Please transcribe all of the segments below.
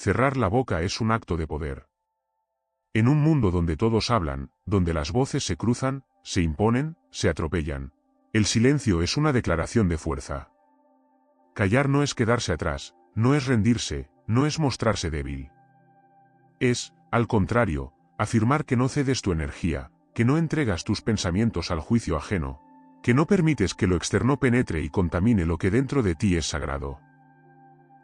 cerrar la boca es un acto de poder. En un mundo donde todos hablan, donde las voces se cruzan, se imponen, se atropellan, el silencio es una declaración de fuerza. Callar no es quedarse atrás, no es rendirse, no es mostrarse débil. Es, al contrario, afirmar que no cedes tu energía, que no entregas tus pensamientos al juicio ajeno, que no permites que lo externo penetre y contamine lo que dentro de ti es sagrado.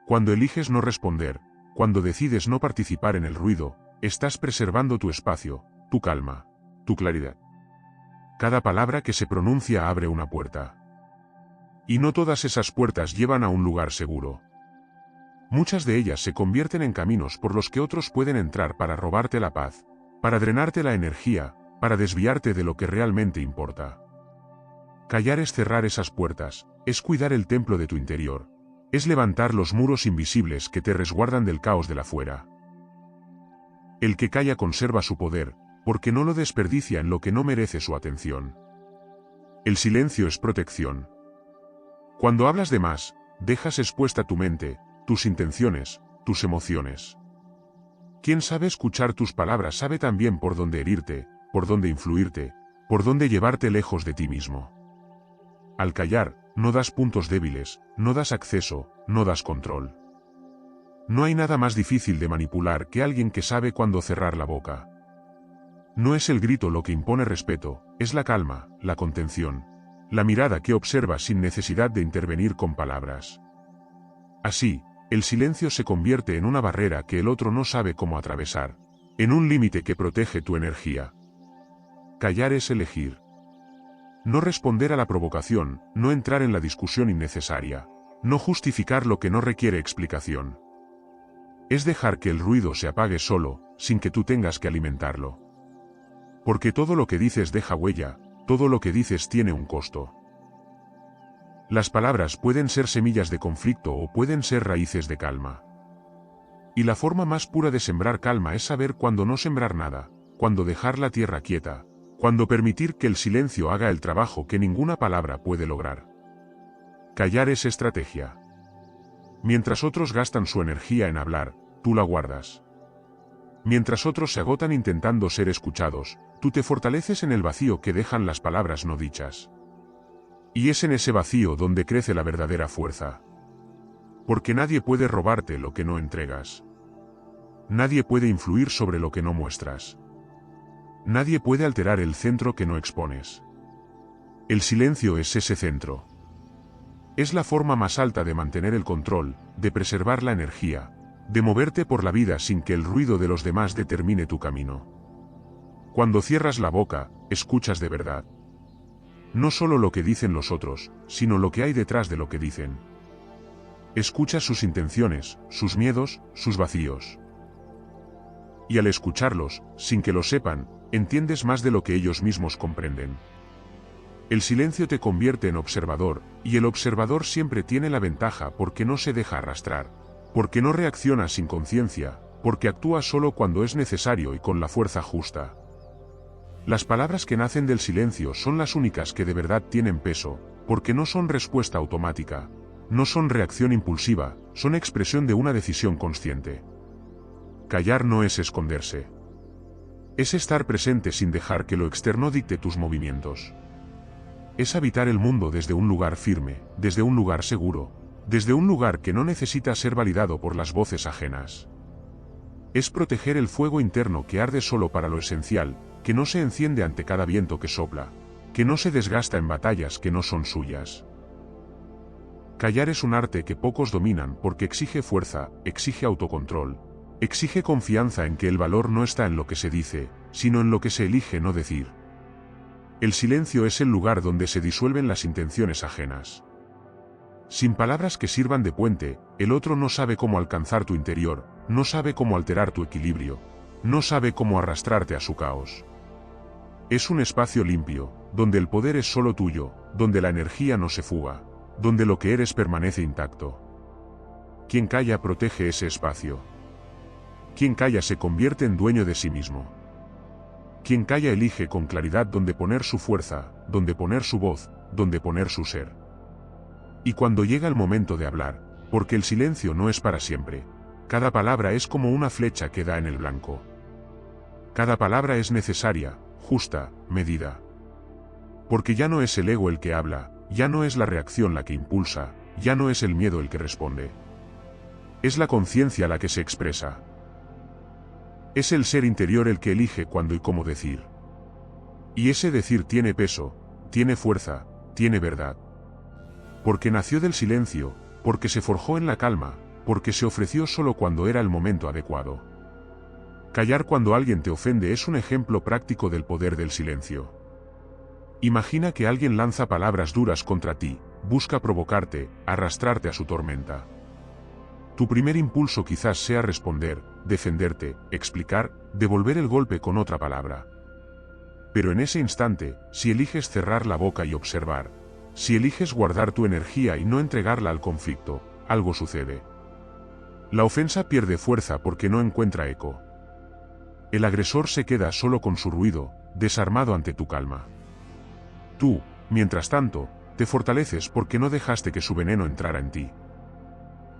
Cuando eliges no responder, cuando decides no participar en el ruido, estás preservando tu espacio, tu calma, tu claridad. Cada palabra que se pronuncia abre una puerta. Y no todas esas puertas llevan a un lugar seguro. Muchas de ellas se convierten en caminos por los que otros pueden entrar para robarte la paz, para drenarte la energía, para desviarte de lo que realmente importa. Callar es cerrar esas puertas, es cuidar el templo de tu interior, es levantar los muros invisibles que te resguardan del caos de la afuera. El que calla conserva su poder, porque no lo desperdicia en lo que no merece su atención. El silencio es protección. Cuando hablas de más, dejas expuesta tu mente, tus intenciones, tus emociones. Quien sabe escuchar tus palabras sabe también por dónde herirte, por dónde influirte, por dónde llevarte lejos de ti mismo. Al callar, no das puntos débiles, no das acceso, no das control. No hay nada más difícil de manipular que alguien que sabe cuándo cerrar la boca. No es el grito lo que impone respeto, es la calma, la contención, la mirada que observa sin necesidad de intervenir con palabras. Así, el silencio se convierte en una barrera que el otro no sabe cómo atravesar, en un límite que protege tu energía. Callar es elegir. No responder a la provocación, no entrar en la discusión innecesaria, no justificar lo que no requiere explicación. Es dejar que el ruido se apague solo, sin que tú tengas que alimentarlo. Porque todo lo que dices deja huella, todo lo que dices tiene un costo. Las palabras pueden ser semillas de conflicto o pueden ser raíces de calma. Y la forma más pura de sembrar calma es saber cuándo no sembrar nada, cuándo dejar la tierra quieta, cuándo permitir que el silencio haga el trabajo que ninguna palabra puede lograr. Callar es estrategia. Mientras otros gastan su energía en hablar, tú la guardas. Mientras otros se agotan intentando ser escuchados, tú te fortaleces en el vacío que dejan las palabras no dichas. Y es en ese vacío donde crece la verdadera fuerza. Porque nadie puede robarte lo que no entregas. Nadie puede influir sobre lo que no muestras. Nadie puede alterar el centro que no expones. El silencio es ese centro. Es la forma más alta de mantener el control, de preservar la energía, de moverte por la vida sin que el ruido de los demás determine tu camino. Cuando cierras la boca, escuchas de verdad. No solo lo que dicen los otros, sino lo que hay detrás de lo que dicen. Escuchas sus intenciones, sus miedos, sus vacíos. Y al escucharlos, sin que lo sepan, entiendes más de lo que ellos mismos comprenden. El silencio te convierte en observador, y el observador siempre tiene la ventaja porque no se deja arrastrar, porque no reacciona sin conciencia, porque actúa solo cuando es necesario y con la fuerza justa. Las palabras que nacen del silencio son las únicas que de verdad tienen peso, porque no son respuesta automática, no son reacción impulsiva, son expresión de una decisión consciente. Callar no es esconderse. Es estar presente sin dejar que lo externo dicte tus movimientos. Es habitar el mundo desde un lugar firme, desde un lugar seguro, desde un lugar que no necesita ser validado por las voces ajenas. Es proteger el fuego interno que arde solo para lo esencial, que no se enciende ante cada viento que sopla, que no se desgasta en batallas que no son suyas. Callar es un arte que pocos dominan porque exige fuerza, exige autocontrol, exige confianza en que el valor no está en lo que se dice, sino en lo que se elige no decir. El silencio es el lugar donde se disuelven las intenciones ajenas. Sin palabras que sirvan de puente, el otro no sabe cómo alcanzar tu interior, no sabe cómo alterar tu equilibrio, no sabe cómo arrastrarte a su caos. Es un espacio limpio, donde el poder es solo tuyo, donde la energía no se fuga, donde lo que eres permanece intacto. Quien calla protege ese espacio. Quien calla se convierte en dueño de sí mismo. Quien calla elige con claridad dónde poner su fuerza, dónde poner su voz, dónde poner su ser. Y cuando llega el momento de hablar, porque el silencio no es para siempre, Cada palabra es como una flecha que da en el blanco. Cada palabra es necesaria, justa, medida. Porque ya no es el ego el que habla, ya no es la reacción la que impulsa, ya no es el miedo el que responde. Es la conciencia la que se expresa. Es el ser interior el que elige cuándo y cómo decir. Y ese decir tiene peso, tiene fuerza, tiene verdad. Porque nació del silencio, porque se forjó en la calma, porque se ofreció solo cuando era el momento adecuado. Callar cuando alguien te ofende es un ejemplo práctico del poder del silencio. Imagina que alguien lanza palabras duras contra ti, busca provocarte, arrastrarte a su tormenta. Tu primer impulso quizás sea responder, defenderte, explicar, devolver el golpe con otra palabra. Pero en ese instante, si eliges cerrar la boca y observar, si eliges guardar tu energía y no entregarla al conflicto, algo sucede. La ofensa pierde fuerza porque no encuentra eco. El agresor se queda solo con su ruido, desarmado ante tu calma. Tú, mientras tanto, te fortaleces porque no dejaste que su veneno entrara en ti.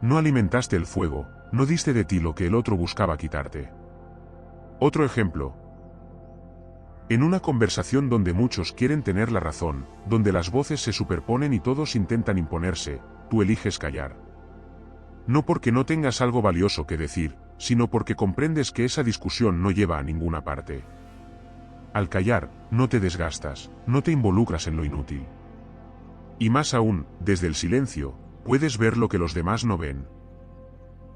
No alimentaste el fuego, no diste de ti lo que el otro buscaba quitarte. Otro ejemplo. En una conversación donde muchos quieren tener la razón, donde las voces se superponen y todos intentan imponerse, tú eliges callar. No porque no tengas algo valioso que decir, sino porque comprendes que esa discusión no lleva a ninguna parte. Al callar, no te desgastas, no te involucras en lo inútil. Y más aún, desde el silencio, puedes ver lo que los demás no ven.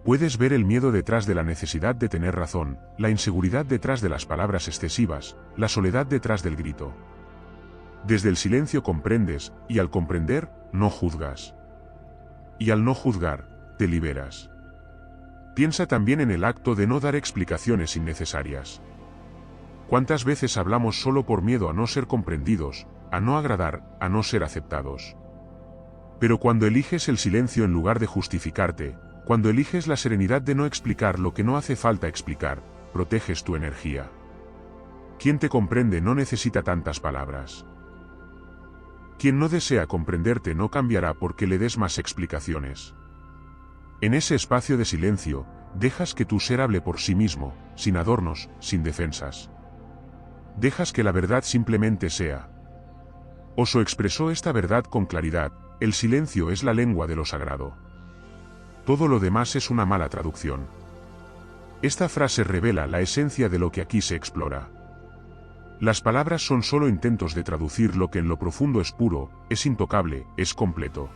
Puedes ver el miedo detrás de la necesidad de tener razón, la inseguridad detrás de las palabras excesivas, la soledad detrás del grito. Desde el silencio comprendes, y al comprender, no juzgas. Y al no juzgar, te liberas. Piensa también en el acto de no dar explicaciones innecesarias. ¿Cuántas veces hablamos solo por miedo a no ser comprendidos, a no agradar, a no ser aceptados? Pero cuando eliges el silencio en lugar de justificarte, cuando eliges la serenidad de no explicar lo que no hace falta explicar, proteges tu energía. Quien te comprende no necesita tantas palabras. Quien no desea comprenderte no cambiará porque le des más explicaciones. En ese espacio de silencio, dejas que tu ser hable por sí mismo, sin adornos, sin defensas. Dejas que la verdad simplemente sea. Oso expresó esta verdad con claridad: el silencio es la lengua de lo sagrado. Todo lo demás es una mala traducción. Esta frase revela la esencia de lo que aquí se explora. Las palabras son solo intentos de traducir lo que en lo profundo es puro, es intocable, es completo.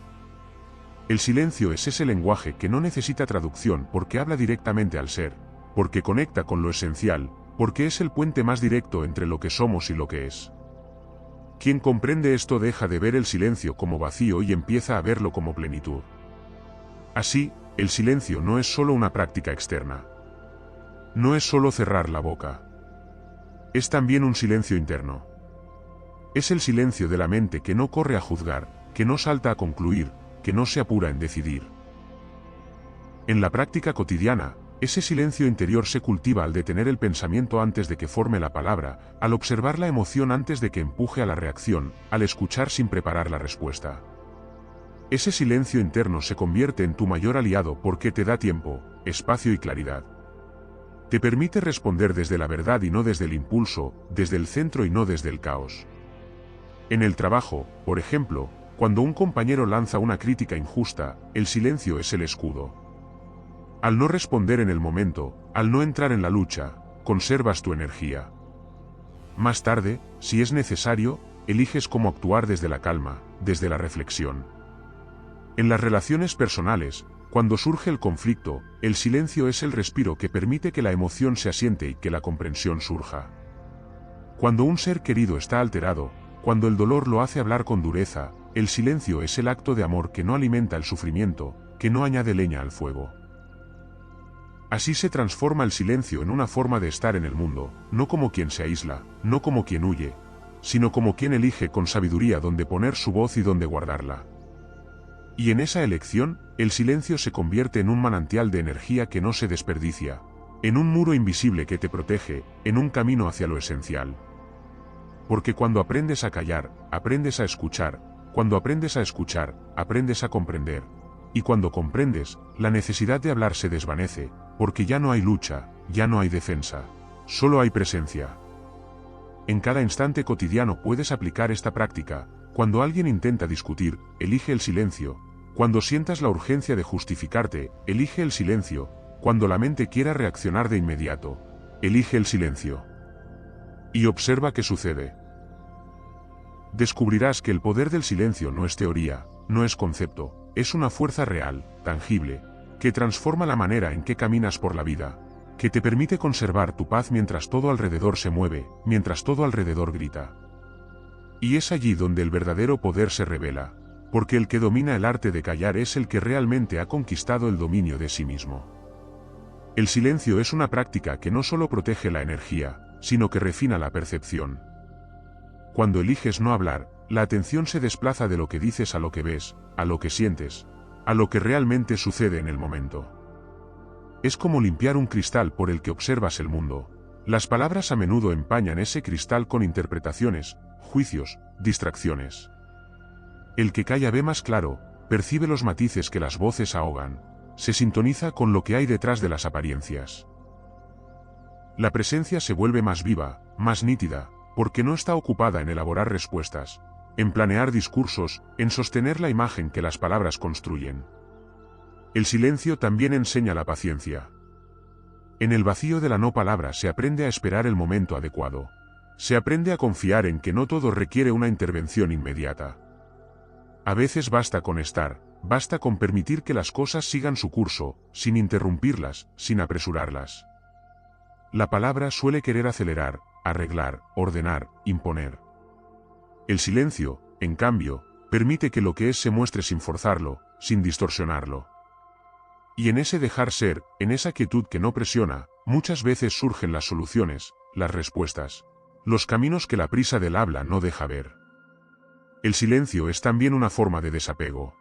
El silencio es ese lenguaje que no necesita traducción porque habla directamente al ser, porque conecta con lo esencial, porque es el puente más directo entre lo que somos y lo que es. Quien comprende esto deja de ver el silencio como vacío y empieza a verlo como plenitud. Así, el silencio no es solo una práctica externa. No es solo cerrar la boca. Es también un silencio interno. Es el silencio de la mente que no corre a juzgar, que no salta a concluir, que no se apura en decidir. En la práctica cotidiana, ese silencio interior se cultiva al detener el pensamiento antes de que forme la palabra, al observar la emoción antes de que empuje a la reacción, al escuchar sin preparar la respuesta. Ese silencio interno se convierte en tu mayor aliado porque te da tiempo, espacio y claridad. Te permite responder desde la verdad y no desde el impulso, desde el centro y no desde el caos. En el trabajo, por ejemplo, cuando un compañero lanza una crítica injusta, el silencio es el escudo. Al no responder en el momento, al no entrar en la lucha, conservas tu energía. Más tarde, si es necesario, eliges cómo actuar desde la calma, desde la reflexión. En las relaciones personales, cuando surge el conflicto, el silencio es el respiro que permite que la emoción se asiente y que la comprensión surja. Cuando un ser querido está alterado, cuando el dolor lo hace hablar con dureza, el silencio es el acto de amor que no alimenta el sufrimiento, que no añade leña al fuego. Así se transforma el silencio en una forma de estar en el mundo, no como quien se aísla, no como quien huye, sino como quien elige con sabiduría dónde poner su voz y dónde guardarla. Y en esa elección, el silencio se convierte en un manantial de energía que no se desperdicia, en un muro invisible que te protege, en un camino hacia lo esencial. Porque cuando aprendes a callar, aprendes a escuchar, cuando aprendes a escuchar, aprendes a comprender, y cuando comprendes, la necesidad de hablar se desvanece, porque ya no hay lucha, ya no hay defensa, solo hay presencia. En cada instante cotidiano puedes aplicar esta práctica. Cuando alguien intenta discutir, elige el silencio. Cuando sientas la urgencia de justificarte, elige el silencio. Cuando la mente quiera reaccionar de inmediato, elige el silencio. Y observa qué sucede. Descubrirás que el poder del silencio no es teoría, no es concepto, es una fuerza real, tangible, que transforma la manera en que caminas por la vida, que te permite conservar tu paz mientras todo alrededor se mueve, mientras todo alrededor grita. Y es allí donde el verdadero poder se revela, porque el que domina el arte de callar es el que realmente ha conquistado el dominio de sí mismo. El silencio es una práctica que no solo protege la energía, sino que refina la percepción. Cuando eliges no hablar, la atención se desplaza de lo que dices a lo que ves, a lo que sientes, a lo que realmente sucede en el momento. Es como limpiar un cristal por el que observas el mundo. Las palabras a menudo empañan ese cristal con interpretaciones, juicios, distracciones. El que calla ve más claro, percibe los matices que las voces ahogan, se sintoniza con lo que hay detrás de las apariencias. La presencia se vuelve más viva, más nítida, porque no está ocupada en elaborar respuestas, en planear discursos, en sostener la imagen que las palabras construyen. El silencio también enseña la paciencia. En el vacío de la no palabra se aprende a esperar el momento adecuado. Se aprende a confiar en que no todo requiere una intervención inmediata. A veces basta con estar, basta con permitir que las cosas sigan su curso, sin interrumpirlas, sin apresurarlas. La palabra suele querer acelerar, arreglar, ordenar, imponer. El silencio, en cambio, permite que lo que es se muestre sin forzarlo, sin distorsionarlo. Y en ese dejar ser, en esa quietud que no presiona, muchas veces surgen las soluciones, las respuestas, los caminos que la prisa del habla no deja ver. El silencio es también una forma de desapego.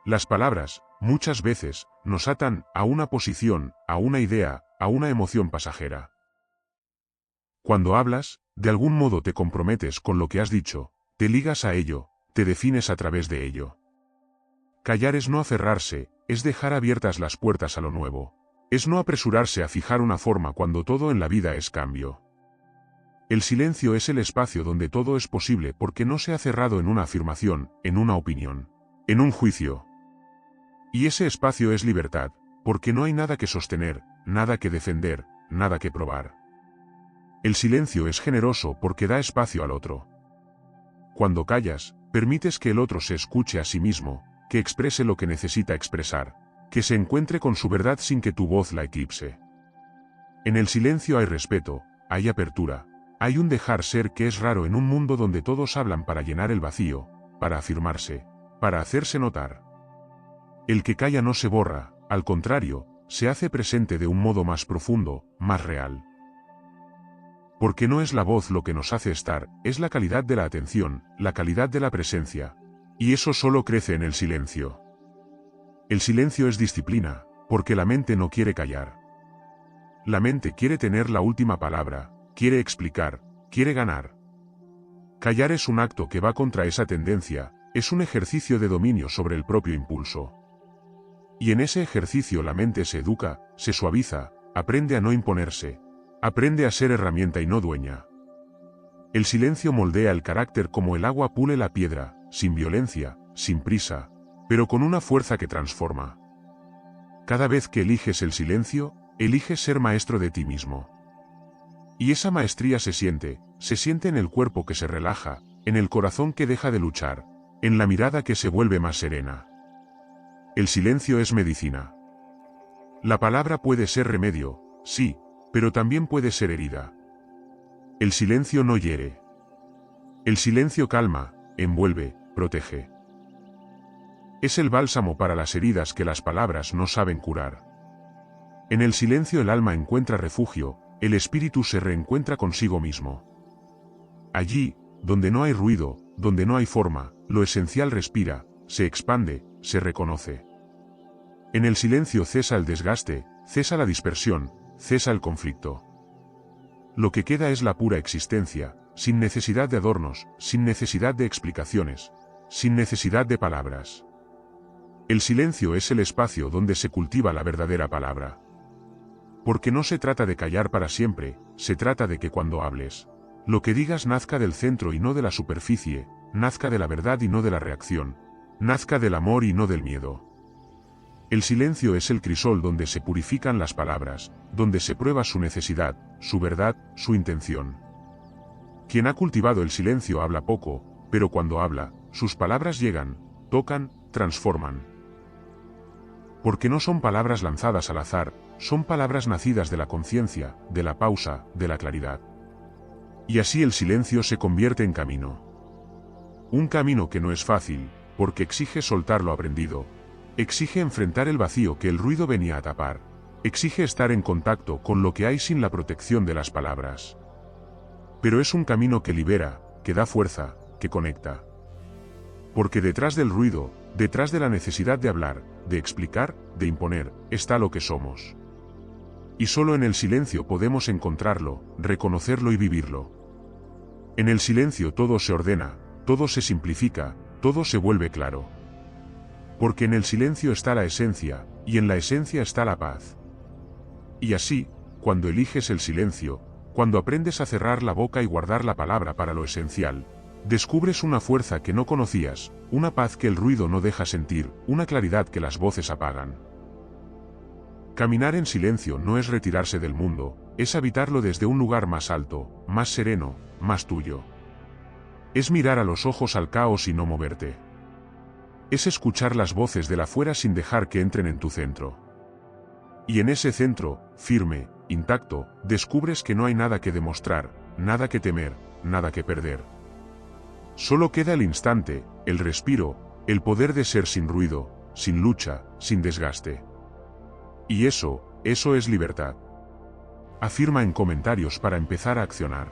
Las palabras, muchas veces, nos atan a una posición, a una idea, a una emoción pasajera. Cuando hablas, de algún modo te comprometes con lo que has dicho, te ligas a ello, te defines a través de ello. Callar es no aferrarse, es dejar abiertas las puertas a lo nuevo. Es no apresurarse a fijar una forma cuando todo en la vida es cambio. El silencio es el espacio donde todo es posible porque no se ha cerrado en una afirmación, en una opinión, en un juicio. Y ese espacio es libertad, porque no hay nada que sostener, nada que defender, nada que probar. El silencio es generoso porque da espacio al otro. Cuando callas, permites que el otro se escuche a sí mismo, que exprese lo que necesita expresar, que se encuentre con su verdad sin que tu voz la eclipse. En el silencio hay respeto, hay apertura, hay un dejar ser que es raro en un mundo donde todos hablan para llenar el vacío, para afirmarse, para hacerse notar. El que calla no se borra, al contrario, se hace presente de un modo más profundo, más real. Porque no es la voz lo que nos hace estar, es la calidad de la atención, la calidad de la presencia. Y eso solo crece en el silencio. El silencio es disciplina, porque la mente no quiere callar. La mente quiere tener la última palabra, quiere explicar, quiere ganar. Callar es un acto que va contra esa tendencia, es un ejercicio de dominio sobre el propio impulso. Y en ese ejercicio la mente se educa, se suaviza, aprende a no imponerse, aprende a ser herramienta y no dueña. El silencio moldea el carácter como el agua pule la piedra, sin violencia, sin prisa, pero con una fuerza que transforma. Cada vez que eliges el silencio, eliges ser maestro de ti mismo. Y esa maestría se siente en el cuerpo que se relaja, en el corazón que deja de luchar, en la mirada que se vuelve más serena. El silencio es medicina. La palabra puede ser remedio, sí, pero también puede ser herida. El silencio no hiere. El silencio calma, envuelve, protege. Es el bálsamo para las heridas que las palabras no saben curar. En el silencio el alma encuentra refugio, el espíritu se reencuentra consigo mismo. Allí, donde no hay ruido, donde no hay forma, lo esencial respira, se expande, se reconoce. En el silencio cesa el desgaste, cesa la dispersión, cesa el conflicto. Lo que queda es la pura existencia, sin necesidad de adornos, sin necesidad de explicaciones, sin necesidad de palabras. El silencio es el espacio donde se cultiva la verdadera palabra. Porque no se trata de callar para siempre, se trata de que cuando hables, lo que digas nazca del centro y no de la superficie, nazca de la verdad y no de la reacción, nazca del amor y no del miedo. El silencio es el crisol donde se purifican las palabras, donde se prueba su necesidad, su verdad, su intención. Quien ha cultivado el silencio habla poco, pero cuando habla, sus palabras llegan, tocan, transforman. Porque no son palabras lanzadas al azar, son palabras nacidas de la conciencia, de la pausa, de la claridad. Y así el silencio se convierte en camino. Un camino que no es fácil, porque exige soltar lo aprendido, exige enfrentar el vacío que el ruido venía a tapar, exige estar en contacto con lo que hay sin la protección de las palabras. Pero es un camino que libera, que da fuerza, que conecta. Porque detrás del ruido, detrás de la necesidad de hablar, de explicar, de imponer, está lo que somos. Y solo en el silencio podemos encontrarlo, reconocerlo y vivirlo. En el silencio todo se ordena, todo se simplifica, todo se vuelve claro. Porque en el silencio está la esencia, y en la esencia está la paz. Y así, cuando eliges el silencio, cuando aprendes a cerrar la boca y guardar la palabra para lo esencial, descubres una fuerza que no conocías, una paz que el ruido no deja sentir, una claridad que las voces apagan. Caminar en silencio no es retirarse del mundo, es habitarlo desde un lugar más alto, más sereno, más tuyo. Es mirar a los ojos al caos y no moverte. Es escuchar las voces de afuera sin dejar que entren en tu centro. Y en ese centro, firme, intacto, descubres que no hay nada que demostrar, nada que temer, nada que perder. Solo queda el instante, el respiro, el poder de ser sin ruido, sin lucha, sin desgaste. Y eso es libertad. Afirma en comentarios para empezar a accionar.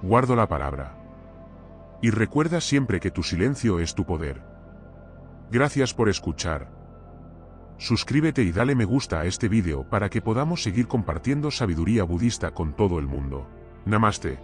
Guardo la palabra. Y recuerda siempre que tu silencio es tu poder. Gracias por escuchar. Suscríbete y dale me gusta a este vídeo para que podamos seguir compartiendo sabiduría budista con todo el mundo. Namaste.